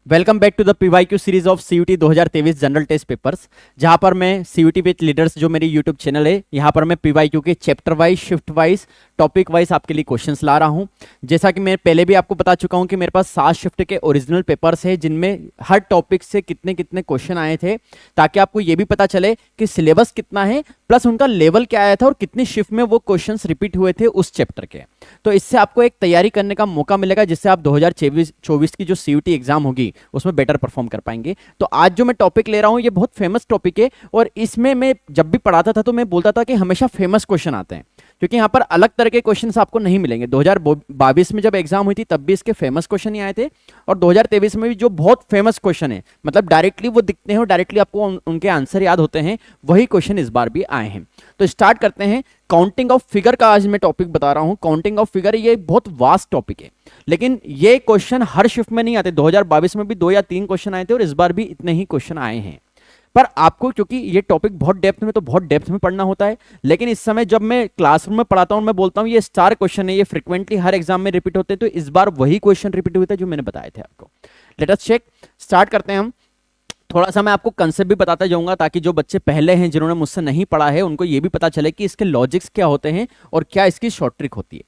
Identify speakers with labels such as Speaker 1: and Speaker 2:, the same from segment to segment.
Speaker 1: Welcome back to the PYQ series of CUT 2023 general test papers, जहां पर मैं CUT with leaders जो मेरी यूट्यूब चैनल है, यहां पर मैं पीवाईक्यू के chapter wise, shift wise, topic wise आपके लिए क्वेश्चंस ला रहा हूं। जैसा कि मैं पहले भी आपको बता चुका हूं कि मेरे पास 7 शिफ्ट के ओरिजिनल पेपर्स है, जिनमें हर टॉपिक से कितने कितने क्वेश्चन आए थे, ताकि आपको ये भी पता चले कि सिलेबस कितना है प्लस उनका लेवल क्या आया था और कितनी शिफ्ट में वो क्वेश्चन रिपीट हुए थे उस चैप्टर के। तो इससे आपको एक तैयारी करने का मौका मिलेगा, जिससे आप 2024 की जो सीयूटी एग्जाम होगी उसमें बेटर परफॉर्म कर पाएंगे। तो आज जो मैं टॉपिक ले रहा हूं ये बहुत फेमस टॉपिक है, और इसमें मैं जब भी पढ़ाता था तो मैं बोलता था कि हमेशा फेमस क्वेश्चन आते हैं, क्योंकि यहां पर अलग तरह के क्वेश्चंस आपको नहीं मिलेंगे। 2022 में जब एग्जाम हुई थी तब भी इसके फेमस क्वेश्चन ही आए थे, और 2023 में भी जो बहुत फेमस क्वेश्चन है, मतलब डायरेक्टली वो दिखते हैं और डायरेक्टली आपको उनके आंसर याद होते हैं, वही क्वेश्चन इस बार भी आए हैं। तो स्टार्ट करते हैं। काउंटिंग ऑफ फिगर का आज मैं टॉपिक बता रहा हूं। काउंटिंग ऑफ फिगर ये बहुत वास्ट टॉपिक है, लेकिन ये क्वेश्चन हर शिफ्ट में नहीं आते। 2022 में भी 2 या 3 क्वेश्चन आए थे और इस बार भी इतने ही क्वेश्चन आए हैं। पर आपको, क्योंकि ये टॉपिक बहुत डेप्थ में, तो बहुत डेप्थ में पढ़ना होता है, लेकिन इस समय जब मैं क्लासरूम में पढ़ाता हूं, मैं बोलता हूं ये स्टार क्वेश्चन है, ये फ्रिक्वेंटली हर एग्जाम में रिपीट होते हैं, तो इस बार वही क्वेश्चन रिपीट हुए थे जो मैंने बताए थे आपको। Let us check. स्टार्ट करते हैं हम। थोड़ा सा मैं आपको कंसेप्ट भी बताता जाऊंगा, ताकि जो बच्चे पहले हैं जिन्होंने मुझसे नहीं पढ़ा है उनको ये भी पता चले कि इसके लॉजिक्स क्या होते हैं और क्या इसकी शॉर्ट ट्रिक होती है।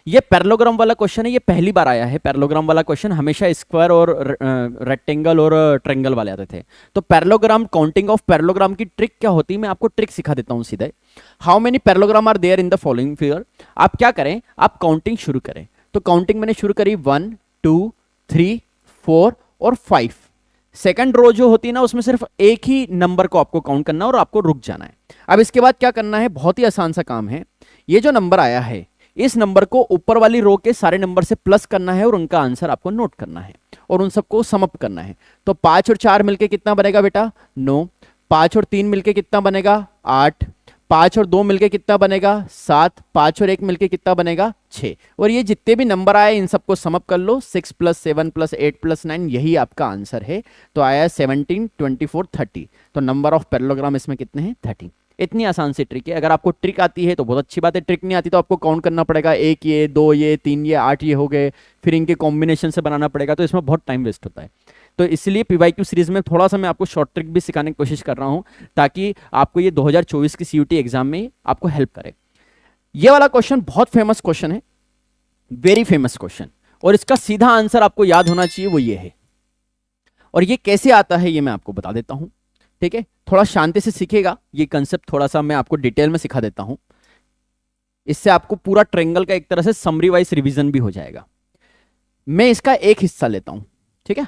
Speaker 1: ये पैरेललोग्राम वाला क्वेश्चन है, ये पहली बार आया है। पैरेललोग्राम वाला क्वेश्चन हमेशा स्क्वायर और रेक्टेंगल और ट्रायंगल वाले आते थे। तो पैरेललोग्राम, काउंटिंग ऑफ पैरेललोग्राम की ट्रिक क्या होती है, मैं आपको ट्रिक सिखा देता हूं सीधे। How many parallelogram are there in the following figure. आप क्या करें, आप काउंटिंग शुरू करें। तो काउंटिंग मैंने शुरू करी 1 2 3 4 और 5। सेकंड रो जो होती है ना, उसमें सिर्फ एक ही नंबर को आपको काउंट करना है और आपको रुक जाना है। अब इसके बाद क्या करना है, बहुत ही आसान सा काम है। ये जो नंबर आया है, इस नंबर को ऊपर वाली रो के सारे नंबर से प्लस करना है और उनका आंसर आपको नोट करना है और उन सबको सम अप करना है। तो 5 और 4 मिलके कितना बनेगा बेटा, 9। 5 और 3 मिलके कितना बनेगा, 8। 5 और 2 मिलके कितना बनेगा, 7। 5 और 1 मिलके कितना बनेगा, 6। और ये जितने भी नंबर आए इन सबको समअप कर लो। 6 + 7 + 8 + 9, यही आपका आंसर है। तो आया 17 24 30। तो नंबर ऑफ पैरेललोग्राम इसमें कितने हैं, 30। इतनी आसान सी ट्रिक है। अगर आपको ट्रिक आती है तो बहुत अच्छी बात है, ट्रिक नहीं आती तो आपको काउंट करना पड़ेगा। 1 ये, 2 ये, 3 ये, 8 ये हो गए, फिर इनके कॉम्बिनेशन से बनाना पड़ेगा, तो इसमें बहुत टाइम वेस्ट होता है। तो इसलिए पीवाईक्यू सीरीज में थोड़ा सा मैं आपको शॉर्ट ट्रिक भी सिखाने की कोशिश कर रहा हूं, ताकि आपको ये 2024 की सीयूटी एग्जाम में आपको हेल्प करे। ये वाला क्वेश्चन बहुत फेमस क्वेश्चन है, वेरी फेमस क्वेश्चन, और इसका सीधा आंसर आपको याद होना चाहिए, वो ये है। और ये कैसे आता है ये मैं आपको बता देता हूं, ठीक है। थोड़ा शांति से सीखेगा, ये कंसेप्ट थोड़ा सा मैं आपको डिटेल में सिखा देता हूं। इससे आपको पूरा ट्रायंगल का एक तरह से समरी वाइज रिवीजन भी हो जाएगा। मैं इसका एक हिस्सा लेता हूं, ठीक है।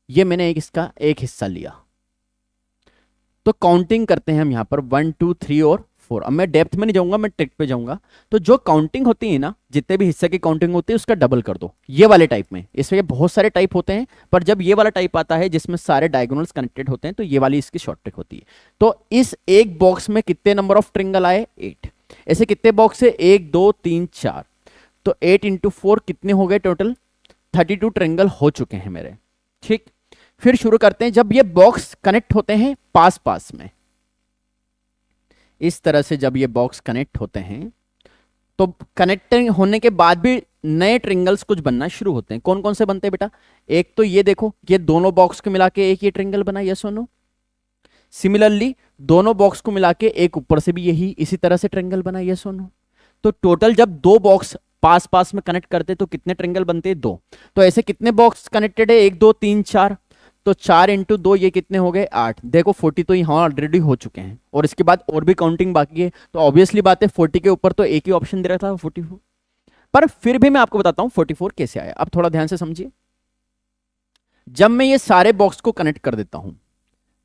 Speaker 1: ये मैंने इसका एक हिस्सा लिया, तो काउंटिंग करते हैं हम यहां पर 1 2 3 और 4। अब मैं डेप्थ में नहीं जाऊंगा, मैं ट्रिक पे जाऊंगा। तो जो काउंटिंग होती है ना, जितने भी हिस्से की काउंटिंग होती है उसका डबल कर दो, ये वाले टाइप में। इसमें बहुत सारे टाइप होते हैं, पर जब ये वाला टाइप आता है जिसमें सारे डायगोनल्स कनेक्टेड होते हैं, तो ये वाली इसकी शॉर्ट ट्रिक होती है। तो इस एक बॉक्स में कितने नंबर ऑफ ट्रायंगल आए, 8। ऐसे कितने बॉक्स है, 1 2 3 4। तो 8 × 4 कितने हो गए, टोटल 32 ट्रायंगल हो चुके हैं मेरे, ठीक। फिर शुरू करते हैं। जब ये बॉक्स कनेक्ट होते हैं पास पास में, इस तरह से जब ये बॉक्स कनेक्ट होते हैं, तो कनेक्टिंग होने के बाद भी नए ट्रायंगल्स कुछ बनना शुरू होते हैं। कौन कौन से बनते हैं बेटा, एक तो ये देखो, ये दोनों बॉक्स को मिला के एक ये ट्रायंगल बना, यस और नो। सिमिलरली दोनों बॉक्स को मिला के एक ऊपर से भी यही इसी तरह से ट्रायंगल बना, यस और नो। तो टोटल जब 2 बॉक्स पास पास में कनेक्ट करते तो कितने ट्रायंगल बनते हैं, 2। तो ऐसे कितने बॉक्स कनेक्टेड है, 1 2 3 4। तो 4 × 2 ये कितने हो गए, 8। देखो 40 तो यहाँ ऑलरेडी हो चुके हैं, और इसके बाद और भी काउंटिंग बाकी है। तो ऑब्वियसली बात है 40 के ऊपर तो एक ही ऑप्शन दे रहा था, 44। पर फिर भी मैं आपको बताता हूं 44 कैसे आया। अब थोड़ा ध्यान से समझिए। जब मैं ये सारे बॉक्स को कनेक्ट कर देता हूं,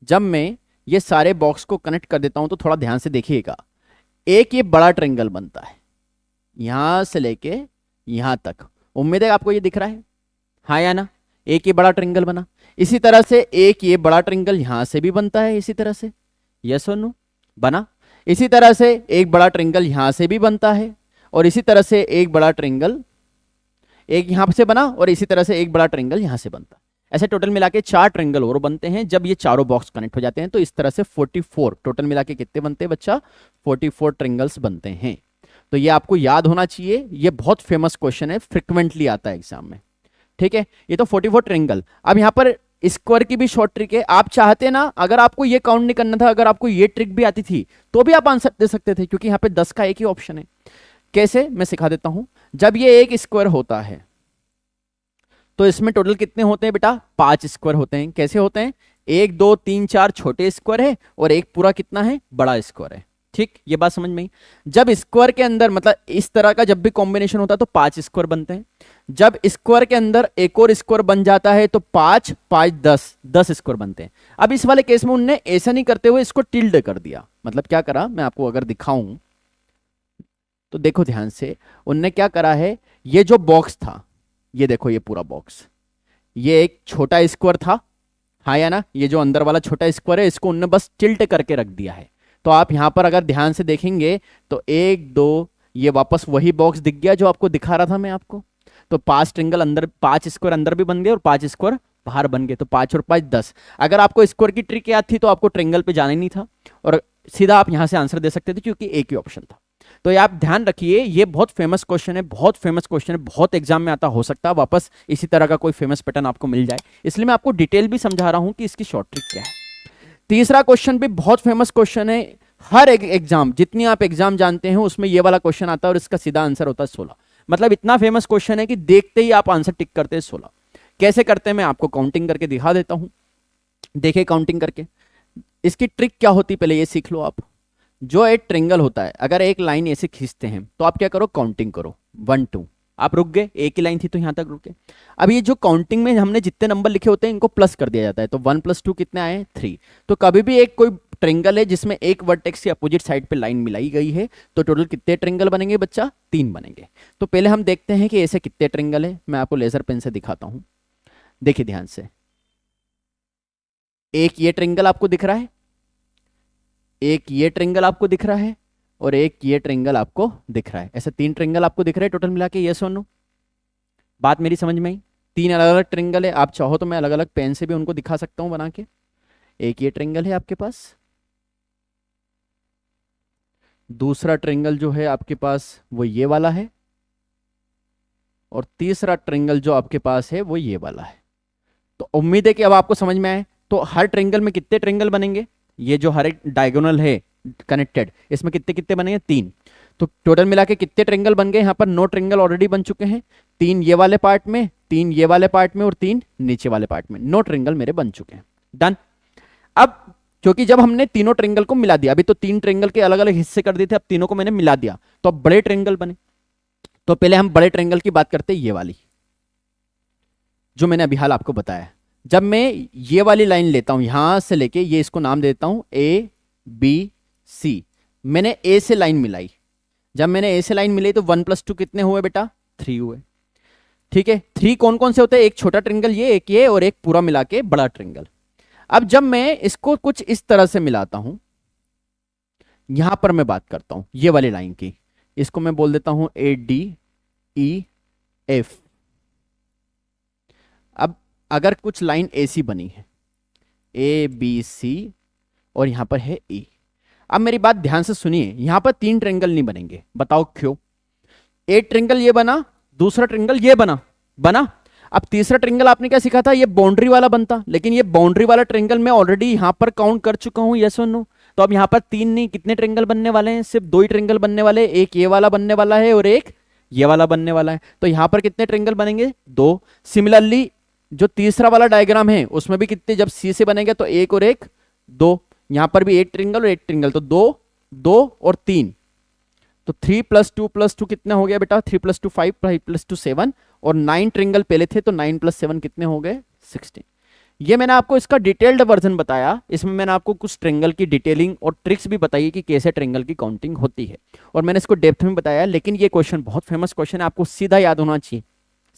Speaker 1: जब मैं ये सारे बॉक्स को कनेक्ट कर देता हूं, तो थोड़ा ध्यान से देखिएगा। एक ये बड़ा ट्रायंगल बनता है, यहां से लेके यहां तक। उम्मीद है आपको ये दिख रहा है, हाँ या ना। एक ये बड़ा ट्रायंगल बना, इसी तरह से एक ये बड़ा ट्रायंगल यहां से भी बनता है, इसी तरह से, यस और नो, बना। इसी तरह से एक बड़ा ट्रायंगल यहां से भी बनता है, और इसी तरह से एक बड़ा ट्रायंगल एक यहां से बना, और इसी तरह से एक बड़ा ट्रायंगल यहां से बनता है। ऐसे टोटल मिला के 4 ट्रायंगल और बनते हैं जब ये चारों बॉक्स कनेक्ट हो जाते हैं। तो इस तरह से 44 टोटल मिला के कितने बनते हैं बच्चा, 44 ट्रायंगल्स बनते हैं। तो ये आपको याद होना चाहिए, ये बहुत फेमस क्वेश्चन है, फ्रिक्वेंटली आता है एग्जाम में, ठीक है, ये तो 44 ट्रिंगल। अब यहाँ पर स्क्वायर की भी शॉर्ट ट्रिक है, आप चाहते ना, अगर आपको ये काउंट नहीं करना था, अगर आपको ये ट्रिक भी आती थी तो भी आप आंसर दे सकते थे, क्योंकि यहाँ पे 10 का एक ही ऑप्शन है। कैसे, मैं सिखा देता हूं। जब ये एक स्क्वायर होता है तो इसमें टोटल कितने होते हैं बेटा, 5 स्क्वायर होते हैं। कैसे होते हैं, 1 2 3 4 छोटे स्क्वायर है और एक पूरा कितना है, बड़ा स्क्वायर है। ठीक, ये बात समझ में आई। जब स्क्वायर के अंदर मतलब इस तरह का जब भी कॉम्बिनेशन होता है तो 5 स्क्वायर बनते हैं। जब स्क्वायर के अंदर एक और स्क्वायर बन जाता है तो 5 5 10 स्क्वायर बनते हैं। अब इस वाले केस में उनने ऐसा नहीं करते हुए इसको टिल्ड कर दिया। मतलब क्या करा, मैं आपको अगर दिखाऊं तो देखो ध्यान से, उनने क्या करा है, ये जो बॉक्स था, ये देखो, ये पूरा बॉक्स, ये एक छोटा स्क्वायर था, हाँ या ना, ये जो अंदर वाला छोटा स्क्वायर है इसको उनने बस टिल्ट करके रख दिया है। तो आप यहां पर अगर ध्यान से देखेंगे तो 1 2, ये वापस वही बॉक्स दिख गया जो आपको दिखा रहा था मैं आपको। तो 5 ट्रिंगल अंदर, 5 स्क्वायर अंदर भी बन गए और 5 स्क्वायर बाहर बन गए, तो 5 और 5 10। अगर आपको स्क्वायर की ट्रिक याद थी तो आपको ट्रिंगल पे जाना ही नहीं था और सीधा आप यहां से आंसर दे सकते थे, क्योंकि एक ही ऑप्शन था। तो ये आप ध्यान रखिए, ये बहुत फेमस क्वेश्चन है, बहुत फेमस क्वेश्चन है, बहुत एग्जाम में आता, हो सकता है वापस इसी तरह का कोई फेमस पैटर्न आपको मिल जाए, इसलिए मैं आपको डिटेल भी समझा रहा हूं कि इसकी शॉर्ट ट्रिक क्या है। तीसरा क्वेश्चन भी बहुत फेमस क्वेश्चन है, हर एक एग्जाम, जितनी आप एग्जाम जानते हैं उसमें ये वाला क्वेश्चन आता है और इसका सीधा आंसर होता है 16। मतलब इतना फेमस क्वेश्चन है कि देखते ही आप आंसर टिक करते हैं 16। कैसे करते हैं मैं आपको काउंटिंग करके दिखा देता हूं। देखिए काउंटिंग करके इसकी ट्रिक क्या होती है, पहले ये सीख लो आप। जो एक ट्रिंगल होता है, अगर एक लाइन ऐसे खींचते हैं तो आप क्या करो, काउंटिंग करो 1 2, आप रुक गए, एक ही लाइन थी तो यहां तक रुके। अब ये जो काउंटिंग में हमने जितने नंबर लिखे होते हैं इनको प्लस कर दिया जाता है, तो 1 + 2 कितने आए, 3। तो कभी भी एक कोई ट्रिंगल है जिसमें एक वर्टेक्स की अपोजिट साइड पे लाइन मिलाई गई है तो टोटल कितने ट्रिंगल बनेंगे बच्चा, 3 बनेंगे। तो पहले हम देखते हैं कि ऐसे कितने ट्रिंगल है, मैं आपको लेजर पेन से दिखाता हूं। देखिए ध्यान से, एक ये ट्रिंगल आपको दिख रहा है, एक ये ट्रिंगल आपको दिख रहा है और एक ये ट्रिंगल आपको दिख रहा है। ऐसे 3 ट्रिंगल आपको दिख रहे हैं टोटल मिला के, ये सोनो, बात मेरी समझ में आई। 3 अलग अलग ट्रिंगल है, आप चाहो तो मैं अलग अलग पेन से भी उनको दिखा सकता हूं बना के। एक ये ट्रिंगल है आपके पास, दूसरा ट्रिंगल जो है आपके पास वो ये वाला है, और तीसरा ट्रिंगल जो आपके पास है वो ये वाला है। तो उम्मीद है कि अब आपको समझ में आए। तो हर ट्रिंगल में कितने ट्रिंगल बनेंगे, ये जो हर एक डायगोनल है कनेक्टेड, इसमें कितने कितने बनेंगे, 3। तो टोटल मिला के कितने ट्रिंगल बन गए, यहाँ पर 9 ट्रिंगल ऑलरेडी बन चुके हैं। 3 ये वाले पार्ट में, 3 ये वाले पार्ट में और 3 नीचे वाले पार्ट में, 9 ट्रिंगल मेरे बन चुके हैं। डन। अब क्योंकि जब हमने तीनों ट्रिंगल को मिला दिया, अभी तो 3 ट्रिंगल के अलग अलग हिस्से कर दिए थे, अब तीनों को मैंने मिला दिया तो अब बड़े ट्रिंगल बने। तो पहले हम बड़े ट्रिंगल की बात करते हैं, ये वाली जो मैंने अभी हाल आपको बताया। जब मैं ये वाली लाइन लेता हूं यहां से लेके, ये इसको नाम देता हूं ABC, मैंने ए से लाइन मिलाई। जब मैंने ए से लाइन मिलाई तो 1 + 2 कितने हुए बेटा, 3 हुए। ठीक है, 3 कौन कौन से होते हैं, एक छोटा ट्रिंगल ये, एक ये, और एक पूरा मिला के बड़ा ट्रिंगल। अब जब मैं इसको कुछ इस तरह से मिलाता हूं, यहां पर मैं बात करता हूं ये वाली लाइन की, इसको मैं बोल देता हूं ADEF। अब अगर कुछ लाइन ऐसी बनी है ABC और यहां पर है E, अब मेरी बात ध्यान से सुनिए, यहां पर 3 ट्रिंगल नहीं बनेंगे, बताओ क्यों। एक ट्रिंगल ये बना, दूसरा ट्रिंगल ये बना। अब तीसरा ट्रिंगल आपने क्या सीखा था, ये बाउंड्री वाला बनता, लेकिन ये बाउंड्री वाला ट्रिंगल मैं ऑलरेडी यहां पर काउंट कर चुका हूं, यस और नो। तो अब यहां पर 3 नहीं, कितने ट्रिंगल बनने वाले हैं, सिर्फ 2 ही ट्रिंगल बनने वाले, एक ये वाला बनने वाला है और एक ये वाला बनने वाला है। तो यहां पर कितने ट्रिंगल बनेंगे, 2। सिमिलरली जो तीसरा वाला डायग्राम है उसमें भी कितने, जब सी से बनेंगे तो 1 और 1 2, यहां पर भी 1 ट्रिंगल और 1 ट्रिंगल, तो 2 2 और 3, तो 3 + 2 + 2 कितना हो गया बेटा, 3 + 2 5, 5 + 2 7, और 9 ट्रिंगल पहले थे तो 9 + 7 कितने हो गए, 16। ये मैंने आपको इसका डिटेल्ड वर्जन बताया, इसमें मैंने आपको कुछ ट्रिंगल की डिटेलिंग और ट्रिक्स भी बताई कि कैसे ट्रिंगल की काउंटिंग होती है, और मैंने इसको डेप्थ में बताया। लेकिन ये क्वेश्चन बहुत फेमस क्वेश्चन है, आपको सीधा याद होना चाहिए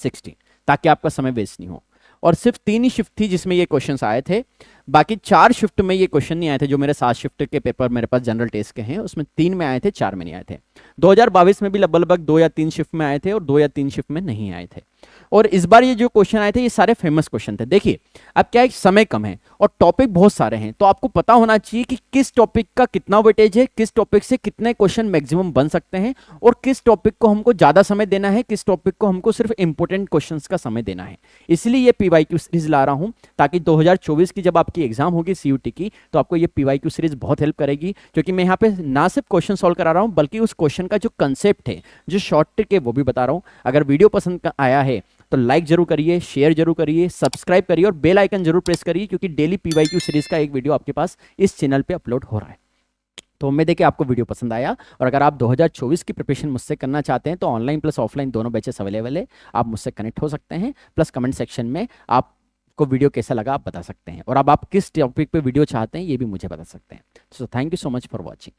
Speaker 1: 60, ताकि आपका समय वेस्ट नहीं हो। और सिर्फ 3 ही शिफ्ट थी जिसमें ये क्वेश्चंस आए थे, बाकी 4 शिफ्ट में ये क्वेश्चन नहीं आए थे। जो मेरे 7 शिफ्ट के पेपर मेरे पास जनरल टेस्ट के हैं उसमें 3 में आए थे, 4 में नहीं आए थे। 2022 में भी लगभग 2 या 3 शिफ्ट में आए थे और 2 या 3 शिफ्ट में नहीं आए थे। और इस बार ये जो क्वेश्चन आए थे ये सारे फेमस क्वेश्चन थे। देखिए अब क्या है, समय कम है और टॉपिक बहुत सारे हैं, तो आपको पता होना चाहिए कि किस टॉपिक का कितना वेटेज है, किस टॉपिक से कितने क्वेश्चन मैक्सिमम बन सकते हैं, और किस टॉपिक को हमको ज्यादा समय देना है, किस टॉपिक को हमको सिर्फ इंपॉर्टेंट क्वेश्चंस का समय देना है। इसलिए ये पीवाईक्यू सीरीज ला रहा हूं, ताकि 2024 की जब आपकी एग्जाम होगी सीयूटी की, तो आपको ये पीवाईक्यू सीरीज बहुत हेल्प करेगी, क्योंकि मैं यहाँ पे ना सिर्फ क्वेश्चन सॉल्व करा रहा हूं, बल्कि उस क्वेश्चन का जो कंसेप्ट है, जो शॉर्ट ट्रिक है, वो भी बता रहा हूं। अगर वीडियो पसंद आया है तो लाइक जरूर करिए, शेयर जरूर करिए, सब्सक्राइब करिए और बेल आइकन जरूर प्रेस करिए, क्योंकि डेली पीवाईक्यू सीरीज का एक वीडियो आपके पास इस चैनल पे अपलोड हो रहा है। तो उम्मीद है कि आपको वीडियो पसंद आया, और अगर आप 2024 की प्रिपरेशन मुझसे करना चाहते हैं तो ऑनलाइन प्लस ऑफलाइन दोनों बैचेस अवेलेबल है, आप मुझसे कनेक्ट हो सकते हैं। प्लस कमेंट सेक्शन में आपको वीडियो कैसा लगा आप बता सकते हैं, और अब आप किस टॉपिक पे वीडियो चाहते हैं ये भी मुझे बता सकते हैं। So thank you so much for watching.